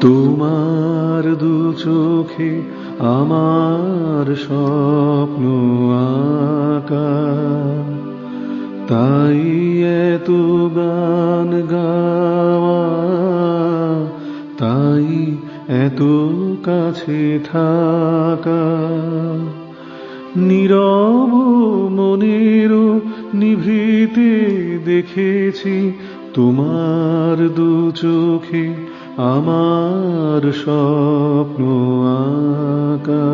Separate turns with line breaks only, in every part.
তোমার দু চোখে আমার স্বপ্ন আঁকা, তাই এত গান গাওয়া, তাই এত কাছে থাকা। নীরব মনের নিভৃতে দেখেছি তোমার দু চোখে আমার স্বপ্ন আঁকা।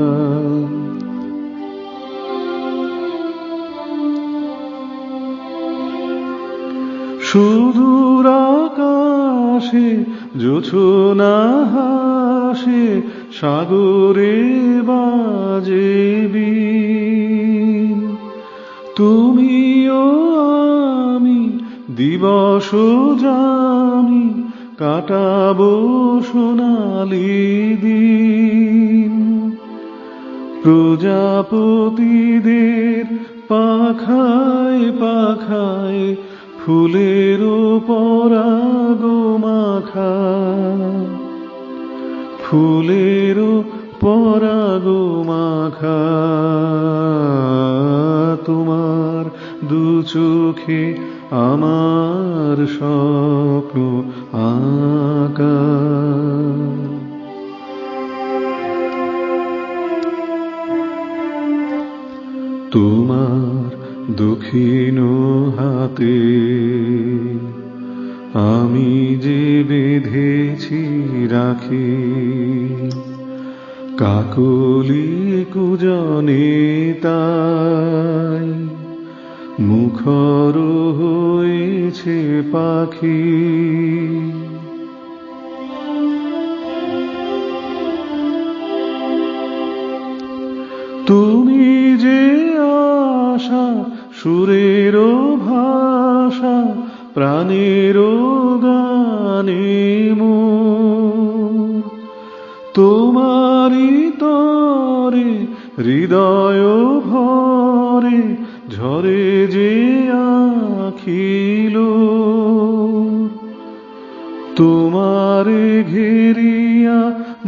সুদূর আকাশে জোছনা হাসে, সাগরে বাজে বীণ। তুমিও আমি দিবস জানি কাটাবো সোনালি দিন। প্রজাপতিদের পাখায় পাখায় ফুলের পরাগ মাখা, ফুলের পরাগ মাখা। তোমার দু চোখে আমার স্বপ্ন আঁকা। তোমার দক্ষিণ হাতে আমি যে বেঁধেছি রাখি, কাকলি কুজনে তাই মুখর হয়েছে পাখি। তুমি যে আশা সুরের ভাষা, প্রাণের গানে মোর। তোমারি তরে হৃদয় ভরে ঝরে যে আখিল। তোমারে ঘেরিয়া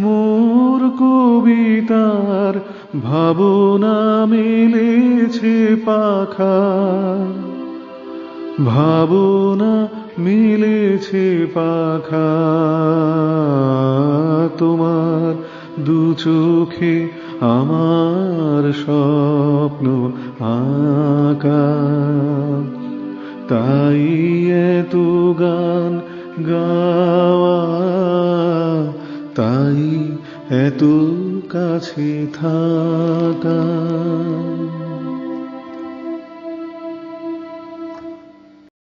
মোর কবিতার ভাবনা মেলেছে পাখা, ভাবনা মিলেছে পাখা। তোমার দু চোখে আমার স্বপ্ন আঁকা, তাই এত গান গাওয়া, তাই এত কাছে থাকা।